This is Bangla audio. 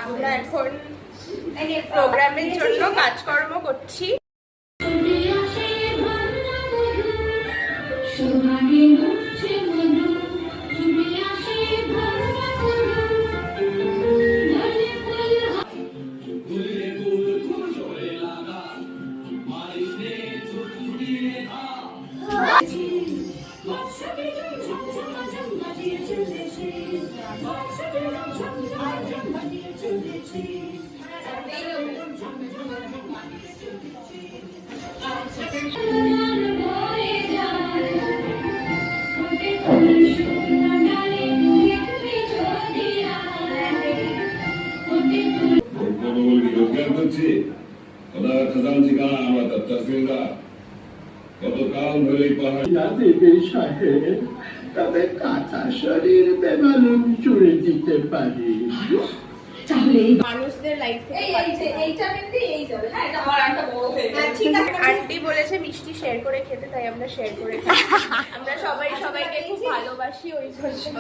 আমরা এখন প্রোগ্রামের জন্য কাজকর্ম করছি। তবে কাঁথা শরীর বেমালুম জুড়ে দিতে পারি। মানুষদের লাইফ আন্টি বলেছে মিষ্টি শেয়ার করে খেতে, তাই আমরা শেয়ার করে খাই। আমরা সবাই সবাইকে খুব ভালোবাসি ওই জন্য।